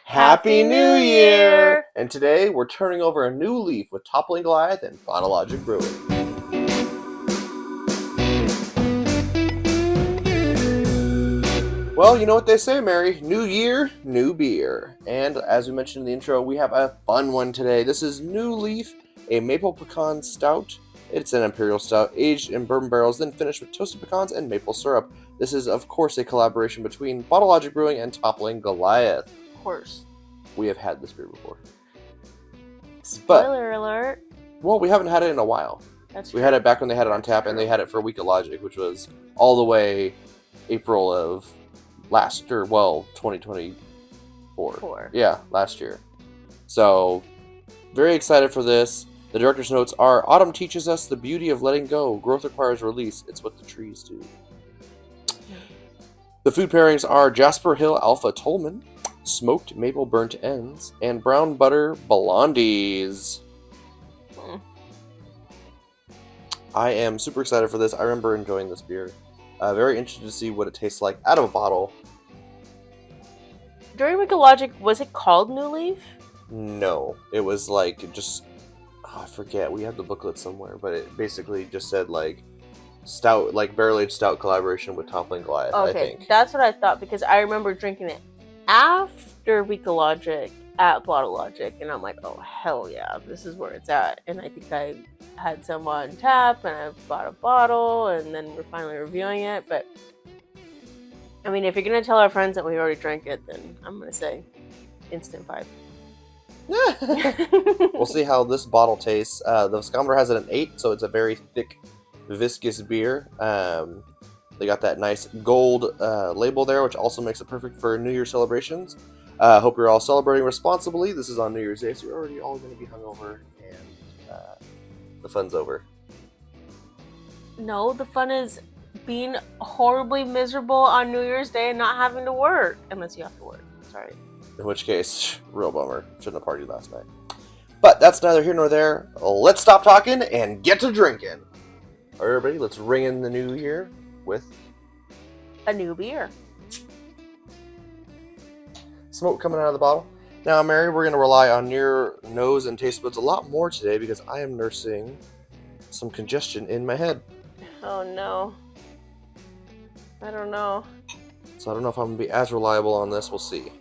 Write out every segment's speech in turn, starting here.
Happy New Year! And today we're turning over a new leaf with Toppling Goliath and Logic Brewing. Well, you know what they say, Mary. New year, new beer. And as we mentioned in the intro, we have a fun one today. This is New Leaf, a maple pecan stout. It's an imperial stout, aged in bourbon barrels, then finished with toasted pecans and maple syrup. This is, of course, a collaboration between Logic Brewing and Toppling Goliath. Of course. We have had this beer before. Spoiler alert. Well, we haven't had it in a while. That's we true. had it back when they had it on tap, and they had it for a week of Logic, which was all the way April of 2024. Yeah, last year. So, very excited for this. The director's notes are, autumn teaches us the beauty of letting go. Growth requires release. It's what the trees do. The food pairings are Jasper Hill Alpha Tolman, smoked maple burnt ends, and brown butter blondies. I am super excited for this. I remember enjoying this beer. Very interested to see what it tastes like out of a bottle. During Week of Logic, was it called New Leaf? No, it was like just, I forget. We have the booklet somewhere, but it basically just said like stout, like barrel-aged stout collaboration with Toppling Goliath. Okay, I think that's what I thought because I remember drinking it after Week of Logic at Bottle Logic, and I'm like, oh hell yeah, this is where it's at. And I think I had some on tap, and I bought a bottle, and then we're finally reviewing it. But I mean, if you're gonna tell our friends that we already drank it, then I'm gonna say instant 5. We'll see how this bottle tastes. The Viscometer has it an 8, so it's a very thick, viscous beer. They got that nice gold label there, which also makes it perfect for New Year's celebrations. Hope you're all celebrating responsibly. This is on New Year's Day, so you're already all going to be hungover, and the fun's over. No, the fun is being horribly miserable on New Year's Day and not having to work. Unless you have to work. Sorry. In which case, real bummer. Shouldn't have partied last night. But that's neither here nor there. Let's stop talking and get to drinking. All right, everybody, let's ring in the new year with a new beer. Smoke coming out of the bottle. Now, Mary, we're going to rely on your nose and taste buds a lot more today because I am nursing some congestion in my head. Oh no. I don't know. So I don't know if I'm going to be as reliable on this. We'll see. I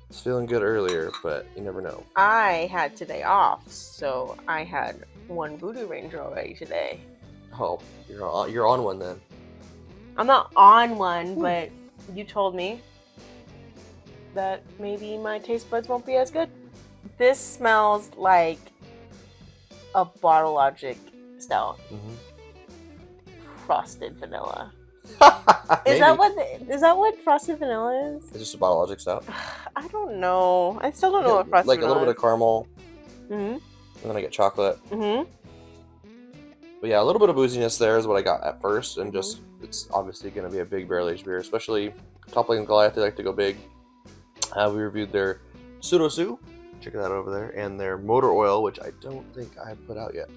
was feeling good earlier, but you never know. I had today off, so I had one Voodoo Ranger already today. Oh, you're on one then. I'm not on one, but you told me that maybe my taste buds won't be as good. This smells like a Bottle Logic stout. Frosted vanilla. Is that what frosted vanilla is? It's just a Bottle Logic stout. I don't know. I still don't know what frosted vanilla is. Like a little bit of caramel. And then I get chocolate. But yeah, a little bit of booziness there is what I got at first, and just it's obviously going to be a big barrel-aged beer, especially Toppling Goliath. They like to go big. We reviewed their Pseudo Sue, check that out over there, and their Motor Oil, which I don't think I have put out yet.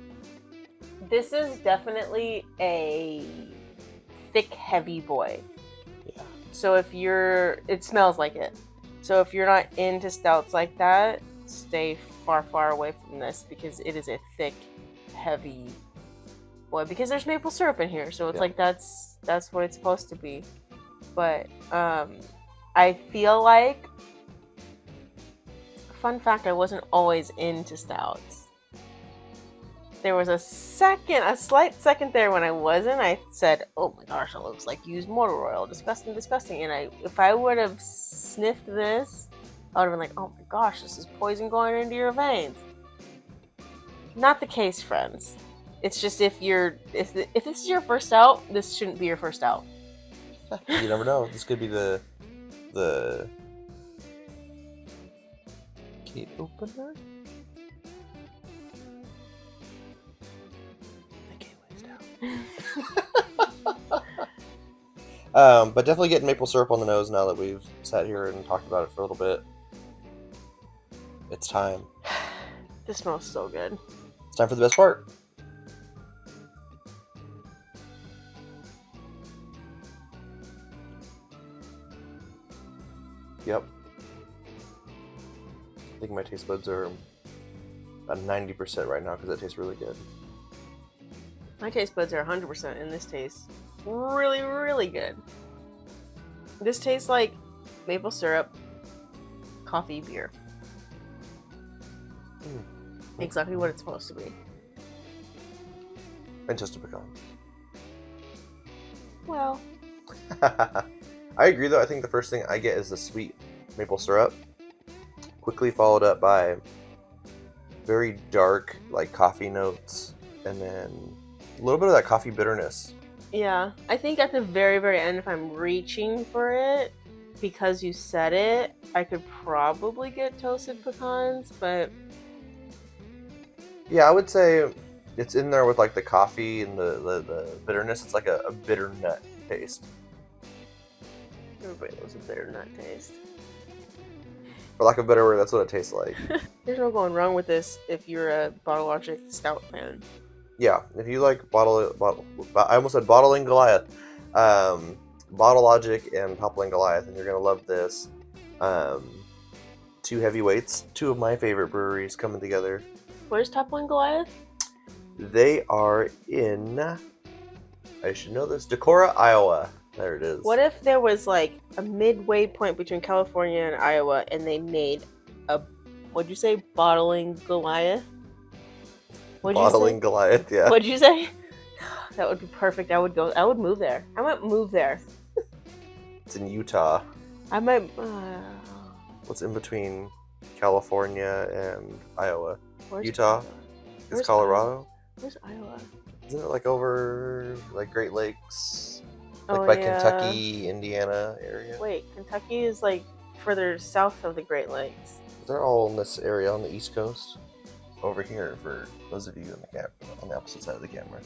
This is definitely a thick, heavy boy. Yeah. So it smells like it. So if you're not into stouts like that, stay far, far away from this because it is a thick, heavy boy. Because there's maple syrup in here, so it's like that's what it's supposed to be. But I feel like, fun fact, I wasn't always into stouts. There was a slight second there when I wasn't. I said, oh my gosh, it looks like used motor oil. Disgusting, disgusting. And if I would have sniffed this, I would have been like, oh my gosh, this is poison going into your veins. Not the case, friends. It's just if this is your first stout, this shouldn't be your first stout. You never know. This could be the gate opener? The gateway's down. But definitely getting maple syrup on the nose now that we've sat here and talked about it for a little bit. It's time. This smells so good. It's time for the best part. Yep. I think my taste buds are about 90% right now because it tastes really good. My taste buds are 100% and this tastes really, really good. This tastes like maple syrup, coffee, beer. Exactly what it's supposed to be. And just a pecan. Well, I agree though. I think the first thing I get is the sweet maple syrup, quickly followed up by very dark like coffee notes, and then a little bit of that coffee bitterness. yeah. I think at the very, very end, if I'm reaching for it, because you said it, I could probably get toasted pecans, but Yeah, I would say it's in there with like the coffee and the bitterness. It's like a bitter nut taste. everybody loves a bitter nut taste. For lack of a better word, that's what it tastes like. There's no going wrong with this if you're a Bottle Logic Stout fan. Yeah, if you like I almost said Bottling Goliath. Bottle Logic and Toppling Goliath, and you're going to love this. Two heavyweights, two of my favorite breweries coming together. Where's Toppling Goliath? They are in, I should know this, Decorah, Iowa. There it is. What if there was like a midway point between California and Iowa and they made a, what'd you say, Bottling Goliath? Bottling Goliath, yeah. What'd you say? That would be perfect. I would move there. I might move there. It's in Utah. I might, What's in between California and Iowa? where's Utah? Iowa? Is Where's Colorado? Where's Iowa? Isn't it like over like Great Lakes? Like Oh, by yeah. Kentucky, Indiana area? Wait, Kentucky is like further south of the Great Lakes. They're all in this area on the East Coast. Over here for those of you in the on the opposite side of the camera.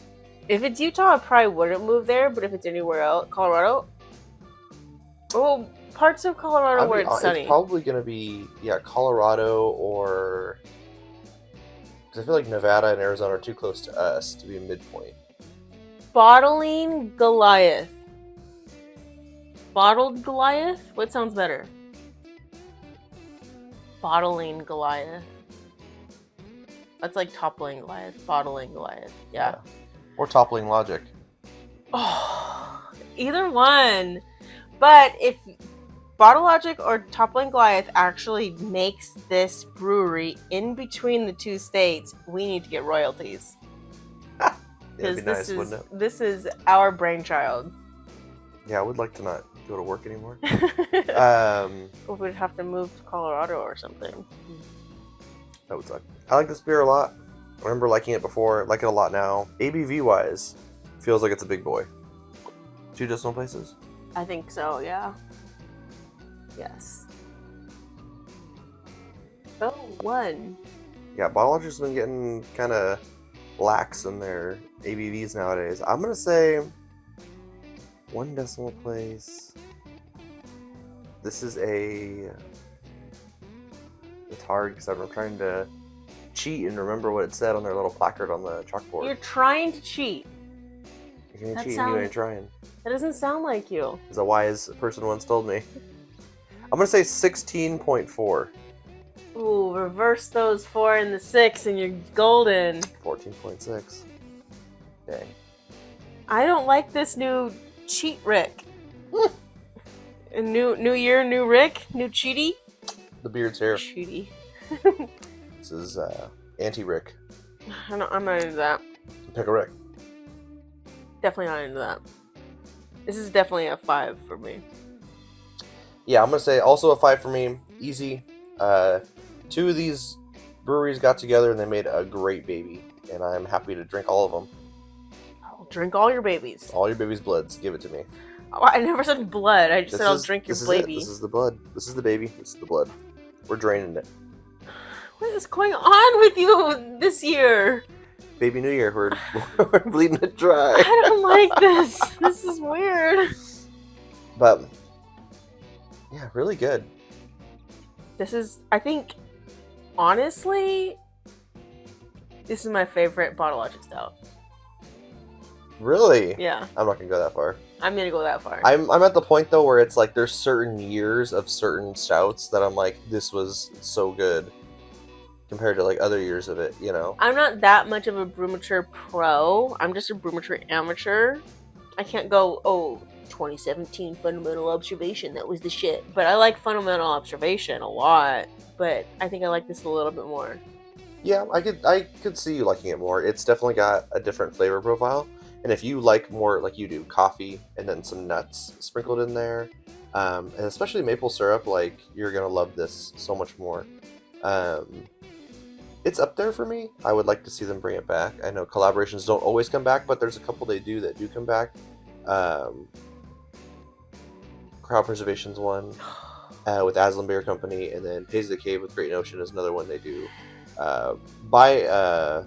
If it's Utah, I probably wouldn't move there, but if it's anywhere else, Colorado. Oh, parts of Colorado where it's sunny. It's probably going to be, Colorado or... Because I feel like Nevada and Arizona are too close to us to be a midpoint. Bottling Goliath. Bottled Goliath? What sounds better? Bottling Goliath. That's like Toppling Goliath. Bottling Goliath. Yeah. Or Toppling Logic. Oh, either one. But if Bottle Logic or Toppling Goliath actually makes this brewery in between the two states, we need to get royalties. Yeah, it'd be nice, wouldn't it? This is our brainchild. Yeah, I would like to not go to work anymore. We'd have to move to Colorado or something. That would suck. I like this beer a lot. I remember liking it before. Like it a lot now. ABV wise, feels like it's a big boy. 2 decimal places? I think so, yeah. Yes. Oh, 1. Yeah, Bottle Logic's been getting kind of lax in their ABVs nowadays. I'm going to say 1 decimal place. This is a... It's hard because I'm trying to cheat and remember what it said on their little placard on the chalkboard. You're trying to cheat. You ain't cheating, you ain't trying. That doesn't sound like you. As a wise person once told me. I'm going to say 16.4. Ooh, reverse those 4 and the 6 and you're golden. 14.6. Dang. I don't like this new cheat Rick. New year, new Rick, new cheaty. The beard's here. Cheaty. This is anti-Rick. I'm not into that. Pick a Rick. Definitely not into that. This is definitely a 5 for me. Yeah, I'm going to say also a 5 for me. Easy. 2 of these breweries got together and they made a great baby. And I'm happy to drink all of them. I'll drink all your babies. All your baby's bloods. Give it to me. Oh, I never said blood. I just said I'll drink your baby. This is the blood. This is the baby. This is the blood. We're draining it. What is going on with you this year? Baby New Year. We're bleeding it dry. I don't like this. This is weird. But, yeah, really good. This is, I think, honestly, this is my favorite Bottle Logic Stout. Really? Yeah. I'm not going to go that far. I'm going to go that far. I'm at the point, though, where it's like there's certain years of certain stouts that I'm like, this was so good. compared to like other years of it, you know. I'm not that much of a Brewmature pro. I'm just a Brewmature amateur. I can't go, oh, 2017 fundamental observation, that was the shit. But I like fundamental observation a lot. But I think I like this a little bit more. Yeah, I could see you liking it more. It's definitely got a different flavor profile. And if you like more, like you do, coffee and then some nuts sprinkled in there, and especially maple syrup, like you're gonna love this so much more. Um, it's up there for me. I would like to see them bring it back. I know collaborations don't always come back, but there's a couple they do that do come back. Um, Crowd Preservation's one with Aslan Beer Company, and then Paisley Cave with Great Notion is another one they do. Biannually,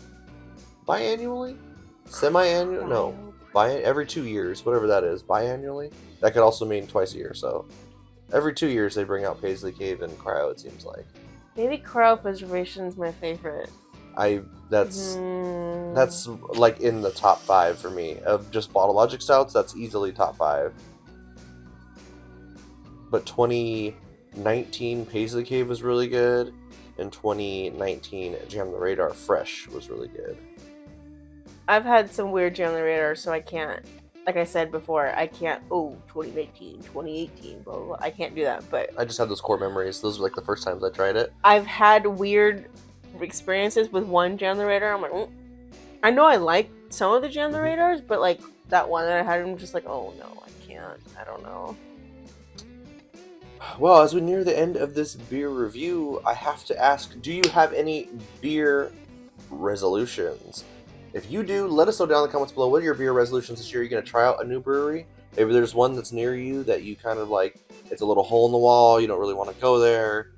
semi-annual, no, every 2 years, whatever that is, biannually. That could also mean twice a year. So every 2 years they bring out Paisley Cave and Cryo. It seems like. Maybe Crowd Preservation is my favorite. That's like in the top 5 for me of just Bottle Logic stouts. That's easily top 5. But 2019 Paisley Cave was really good, and 2019 Jam the Radar Fresh was really good. I've had some weird Jam the Radar, so I can't. Like I said before, I can't. Oh, 2019, 2018, blah, blah, blah. I can't do that. But I just have those core memories. Those were like the first times I tried it. I've had weird experiences with one Jam the Radar. I'm like, I know I like some of the Jam the Radars, but like that one that I had, I'm just like, oh no, I can't. I don't know. Well, as we near the end of this beer review, I have to ask, do you have any beer resolutions? If you do, let us know down in the comments below. What are your beer resolutions this year? Are you going to try out a new brewery? Maybe there's one that's near you that you kind of like, it's a little hole in the wall, you don't really want to go there.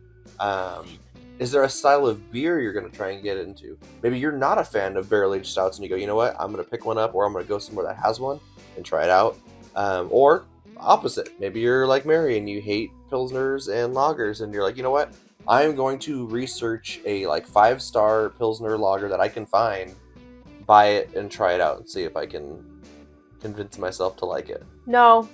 Is there a style of beer you're going to try and get into? Maybe you're not a fan of barrel-aged stouts and you go, you know what, I'm going to pick one up, or I'm going to go somewhere that has one and try it out. Or opposite, maybe you're like Mary and you hate pilsners and lagers and you're like, you know what, I'm going to research a like 5-star pilsner lager that I can find, buy it and try it out and see if I can convince myself to like it. No.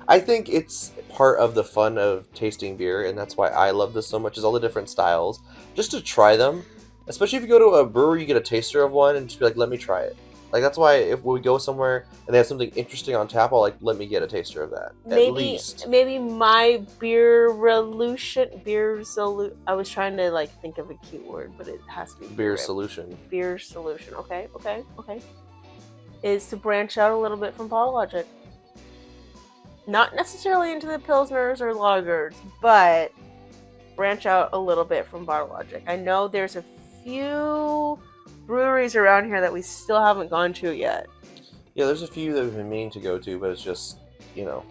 I think it's part of the fun of tasting beer, and that's why I love this so much, is all the different styles, just to try them. Especially if you go to a brewery, you get a taster of one and just be like, let me try it. Like, that's why if we go somewhere and they have something interesting on tap, I'll like, let me get a taster of that. At least. Maybe my I was trying to like think of a cute word, but it has to be beer solution. Beer solution. Okay. Is to branch out a little bit from Bottle Logic. Not necessarily into the pilsners or lagers, but branch out a little bit from Bottle Logic. I know there's a few breweries around here that we still haven't gone to yet. Yeah, there's a few that we've been meaning to go to, but it's just, you know,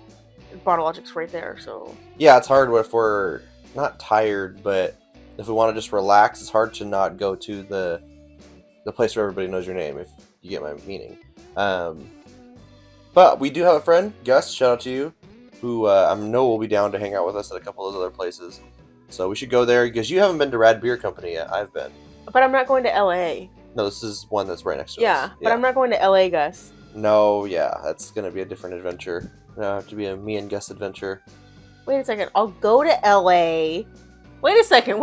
Bottle Logic's right there, so yeah, it's hard if we're not tired, but if we want to just relax, it's hard to not go to the place where everybody knows your name, if you get my meaning. But we do have a friend, Gus, shout out to you, who I know will be down to hang out with us at a couple of those other places. So we should go there, because you haven't been to Rad Beer Company yet. I've been. But I'm not going to LA. No, this is one that's right next to us. Yeah, but I'm not going to LA, Gus. No, yeah, that's going to be a different adventure. It'll have to be a me and Gus adventure. Wait a second, I'll go to LA. Wait a second.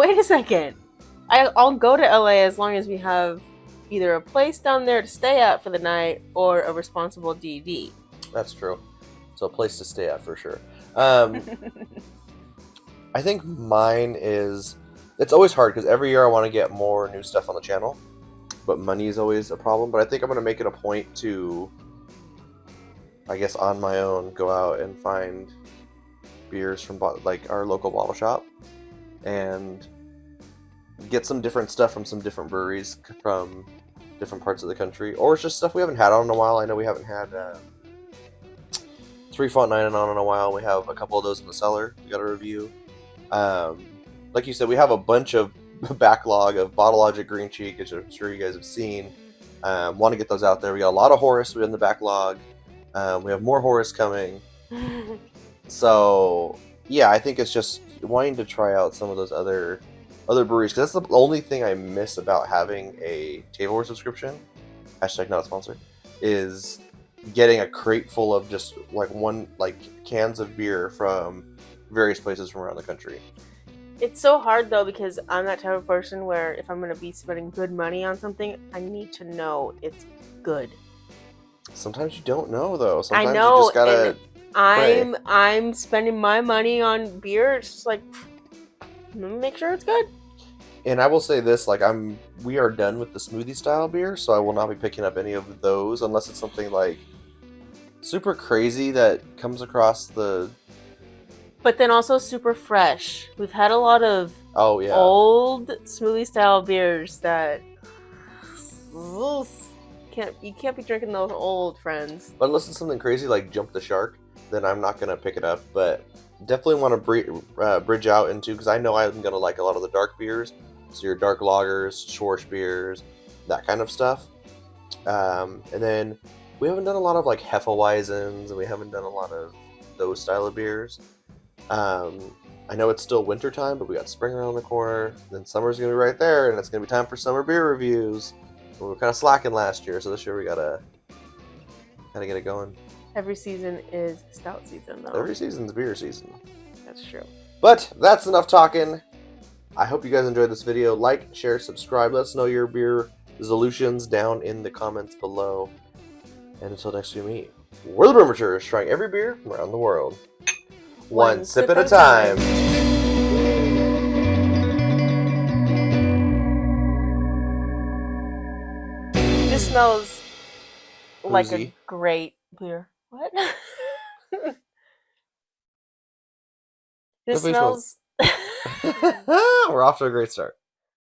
I'll go to LA as long as we have either a place down there to stay at for the night or a responsible DD. That's true. So a place to stay at for sure. I think mine is... It's always hard because every year I want to get more new stuff on the channel, but money is always a problem. But I think I'm going to make it a point to, I guess on my own, go out and find beers from like our local bottle shop and get some different stuff from some different breweries from different parts of the country, or it's just stuff we haven't had on in a while. I know we haven't had 3 Font 9 on in a while. We have a couple of those in the cellar we got to review. Like you said, we have a bunch of backlog of Bottle Logic Green Cheek, which I'm sure you guys have seen. Want to get those out there. We got a lot of Horus in the backlog. We have more Horus coming. So yeah, I think it's just wanting to try out some of those other breweries, because that's the only thing I miss about having a tableware subscription. # not a sponsor. Is getting a crate full of just like cans of beer from various places from around the country. It's so hard though because I'm that type of person where if I'm gonna be spending good money on something, I need to know it's good. Sometimes you don't know though. I Sometimes you know, just gotta and pray. I'm spending my money on beer. It's just like, let me make sure it's good. And I will say this, like we are done with the smoothie style beer, so I will not be picking up any of those unless it's something like super crazy that comes across the. But then also super fresh. We've had a lot of Oh yeah. old smoothie style beers that you can't be drinking those old, friends. But unless it's something crazy like Jump the Shark, then I'm not gonna pick it up. But definitely want to bridge out into, because I know I'm gonna like a lot of the dark beers, so your dark lagers, Schwarz beers, that kind of stuff. And then we haven't done a lot of like Hefeweizens, and we haven't done a lot of those style of beers. I know it's still winter time, but we got spring around the corner. Then summer's gonna be right there, and it's gonna be time for summer beer reviews. We were kind of slacking last year, so this year we gotta get it going. Every season is stout season, though. Every season's beer season. That's true. But that's enough talking. I hope you guys enjoyed this video. Like, share, subscribe. Let us know your beer resolutions down in the comments below. And until next we meet, we're the Brewmatures, trying every beer from around the world. One sip at a time. This smells like a Boozy. great beer. What? This Definitely smells. We're off to a great start.